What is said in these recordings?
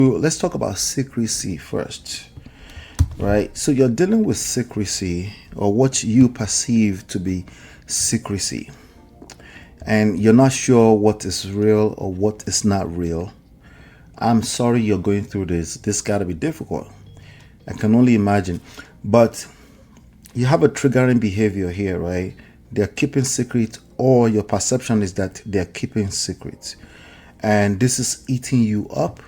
Let's talk about secrecy first, right? So you're dealing with secrecy, or what you perceive to be secrecy, and you're not sure what is real or what is not real. I'm sorry you're going through this. This got to be difficult. I can only imagine. But you have a triggering behavior here, right? They're keeping secret, or your perception is that they're keeping secrets. And this is eating you up.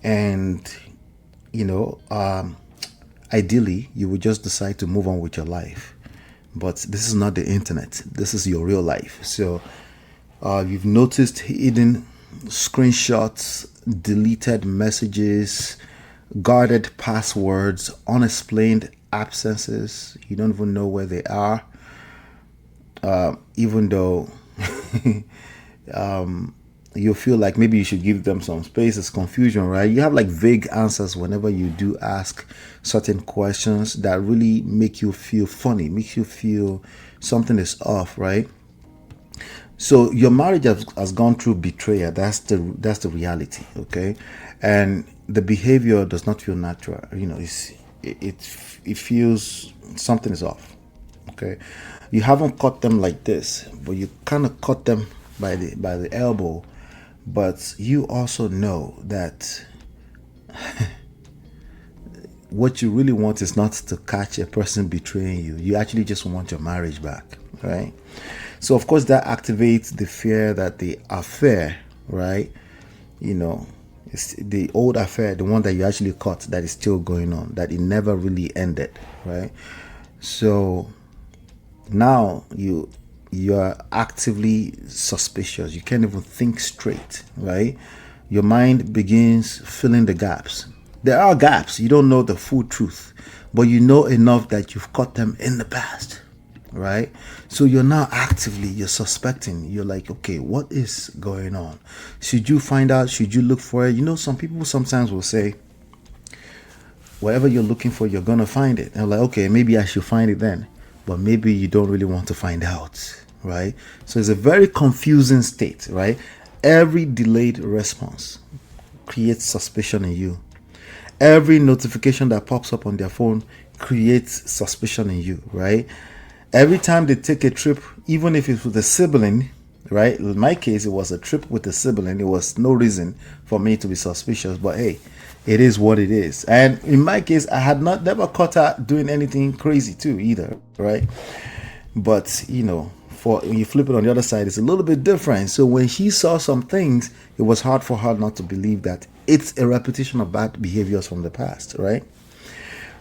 And, you know, ideally, you would just decide to move on with your life. But this is not the internet. This is your real life. So you've noticed hidden screenshots, deleted messages, guarded passwords, unexplained absences. You don't even know where they are, even though you feel like maybe you should give them some space. It's confusion, right? You have like vague answers whenever you do ask certain questions that really make you feel funny, makes you feel something is off, right? So your marriage has gone through betrayal. That's the reality, okay? And the behavior does not feel natural. You know, it feels something is off, okay? You haven't caught them like this, but you kind of caught them by the elbow. But you also know that what you really want is not to catch a person betraying you. You actually just want your marriage back, right? So of course that activates the fear that the affair, right? You know, it's the old affair, the one that you actually caught, that is still going on, that it never really ended, right? So now you're actively suspicious. You can't even think straight, right? Your mind begins filling the gaps. There are gaps. You don't know the full truth, but you know enough that you've caught them in the past, right? So you're now you're suspecting. You're like, okay, what is going on? Should you find out? Should you look for it? You know, some people sometimes will say, whatever you're looking for, you're going to find it. And I'm like, okay, maybe I should find it then. But maybe you don't really want to find out, right? So it's a very confusing state, right? Every delayed response creates suspicion in you. Every notification that pops up on their phone creates suspicion in you, right? Every time they take a trip, even if it's with a sibling, right? In my case, it was a trip with a sibling. It was no reason for me to be suspicious, but hey, it is what it is. And in my case, I had never caught her doing anything crazy too either, right? But you know, when you flip it on the other side, it's a little bit different. So when she saw some things, it was hard for her not to believe that it's a repetition of bad behaviors from the past, right?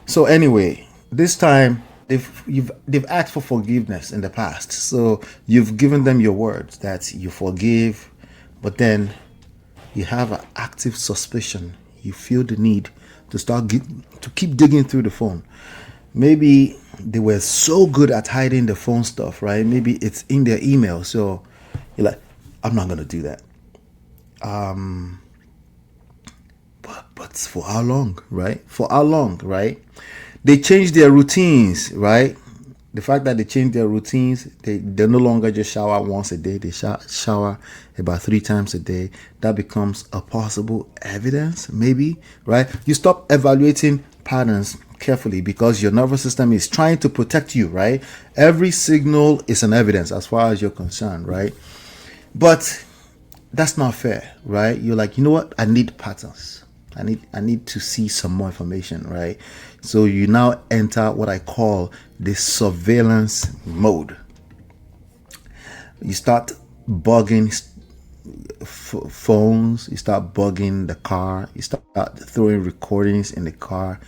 So anyway, this time they've asked for forgiveness in the past. So you've given them your words that you forgive, but then you have an active suspicion. You feel the need to to keep digging through the phone. Maybe they were so good at hiding the phone stuff, right? Maybe it's in their email. So you're like, I'm not gonna do that. But for how long, right? For how long, right? They change their routines, right? The fact that they change their routines, they no longer just shower once a day. They shower about 3 times a day. That becomes a possible evidence, maybe, right? You stop evaluating patterns carefully because your nervous system is trying to protect you, right? Every signal is an evidence as far as you're concerned, right? But that's not fair, right? You're like, you know what? I need patterns. I need to see some more information, right? So you now enter what I call the surveillance mode. You start bugging phones, you start bugging the car, you start throwing recordings in the car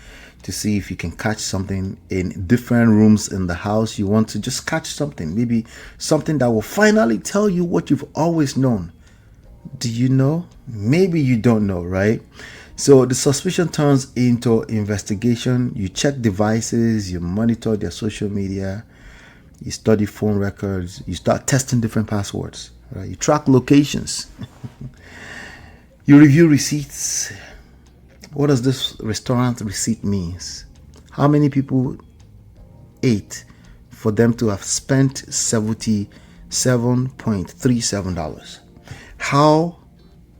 to see if you can catch something in different rooms in the house. You want to just catch something, maybe something that will finally tell you what you've always known. Do you know? Maybe you don't know, right? So the suspicion turns into investigation. You check devices, you monitor their social media, you study phone records, you start testing different passwords, right? You track locations, you review receipts. What does this restaurant receipt means? How many people ate for them to have spent $77.37? How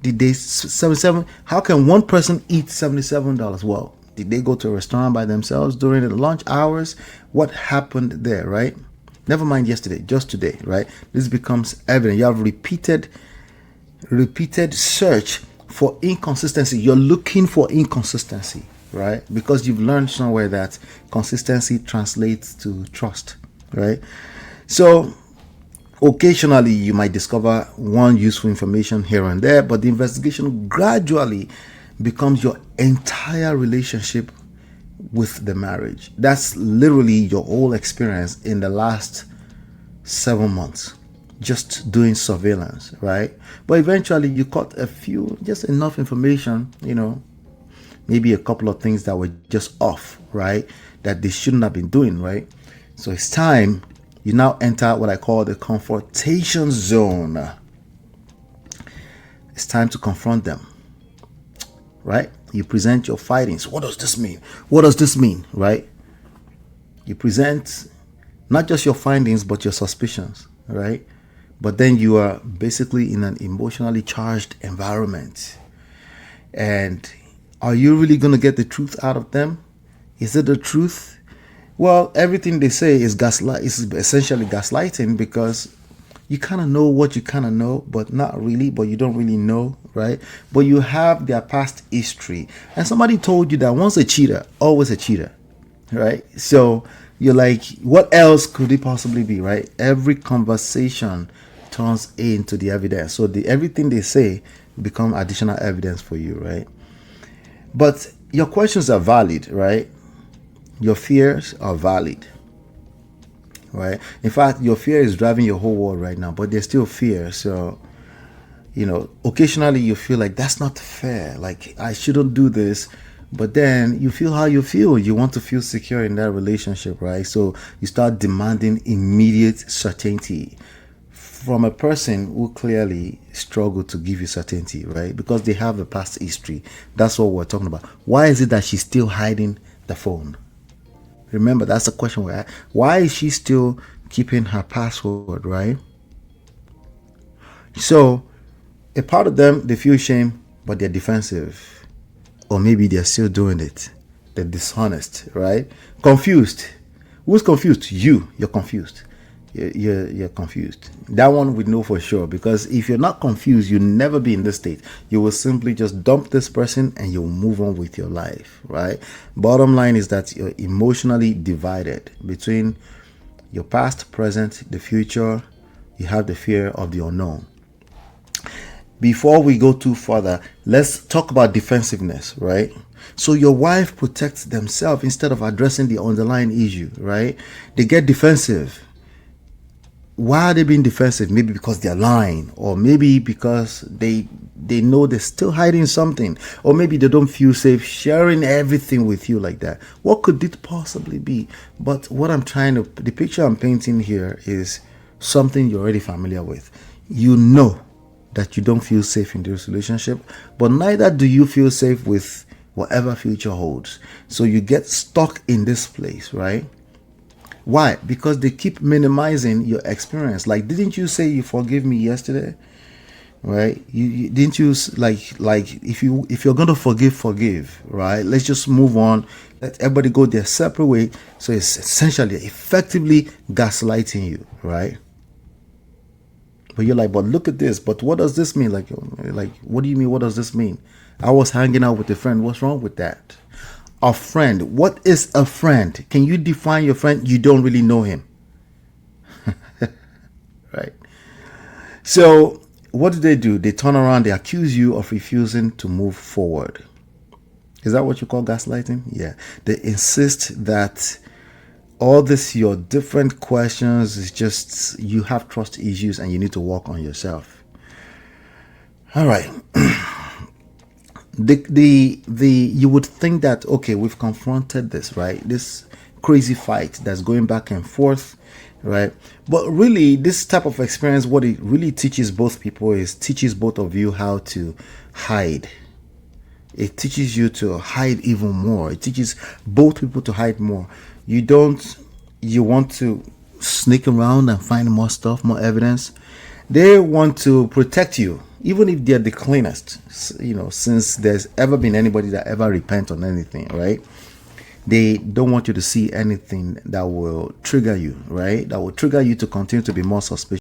Did they 77? How can one person eat $77? Well, did they go to a restaurant by themselves during the lunch hours? What happened there, right? Never mind yesterday, just today, right? This becomes evident. You have repeated search for inconsistency. You're looking for inconsistency, right? Because you've learned somewhere that consistency translates to trust, right? So occasionally you might discover one useful information here and there, but the investigation gradually becomes your entire relationship with the marriage. That's literally your whole experience in the last 7 months, just doing surveillance, right? But eventually you caught a few, just enough information, maybe a couple of things that were just off, right? That they shouldn't have been doing, right? So it's time you now enter what I call the confrontation zone. It's time to confront them, right? You present your findings. What does this mean? What does this mean, right? You present not just your findings, but your suspicions, right? But then you are basically in an emotionally charged environment. And are you really going to get the truth out of them? Is it the truth? Well, everything they say is essentially gaslighting, because you kind of know what you kind of know, but not really, but you don't really know, right? But you have their past history. And somebody told you that once a cheater, always a cheater, right? So you're like, what else could it possibly be, right? Every conversation turns into the evidence. So everything they say become additional evidence for you, right? But your questions are valid, right? Your fears are valid, right? In fact, your fear is driving your whole world right now, but there's still fear. So, occasionally you feel like that's not fair. Like, I shouldn't do this. But then you feel how you feel. You want to feel secure in that relationship, right? So you start demanding immediate certainty from a person who clearly struggled to give you certainty, right? Because they have a past history. That's what we're talking about. Why is it that she's still hiding the phone? Remember, that's the question we're at. Why is she still keeping her password, right? So a part of them, they feel shame, but they're defensive. Or maybe they're still doing it. They're dishonest, right? Confused. Who's confused? You're confused. You're confused. That one we know for sure, because if you're not confused, you'll never be in this state. You will simply just dump this person and you'll move on with your life, right? Bottom line is that you're emotionally divided between your past, present, the future. You have the fear of the unknown. Before we go too further, let's talk about defensiveness, right? So your wife protects themselves instead of addressing the underlying issue, right? They get defensive. Why are they being defensive? Maybe because they're lying, or maybe because they know they're still hiding something, or maybe they don't feel safe sharing everything with you like that. What could it possibly be? But the picture I'm painting here is something you're already familiar with. You know that you don't feel safe in this relationship, but neither do you feel safe with whatever future holds. So you get stuck in this place, right? Why? Because they keep minimizing your experience. Like, didn't you say you forgive me yesterday? Right? You didn't you like if you're gonna forgive, right? Let's just move on. Let everybody go their separate way. So it's essentially effectively gaslighting you, right? But you're like, but look at this. But what does this mean? Like, what do you mean? What does this mean? I was hanging out with a friend. What's wrong with that? A friend. What is a friend? Can you define your friend? You don't really know him. Right? So what do? They turn around, they accuse you of refusing to move forward. Is that what you call gaslighting? Yeah. They insist that all this, your different questions, is just you have trust issues and you need to work on yourself. All right. You would think that, okay, we've confronted this, right? This crazy fight that's going back and forth, right? But really, this type of experience, what it really teaches both people is teaches both of you how to hide. It teaches you to hide even more. It teaches both people to hide more. You want to sneak around and find more stuff, more evidence. They want to protect you, even if they're the cleanest, since there's ever been anybody that ever repent on anything, right? They don't want you to see anything that will trigger you, right? That will trigger you to continue to be more suspicious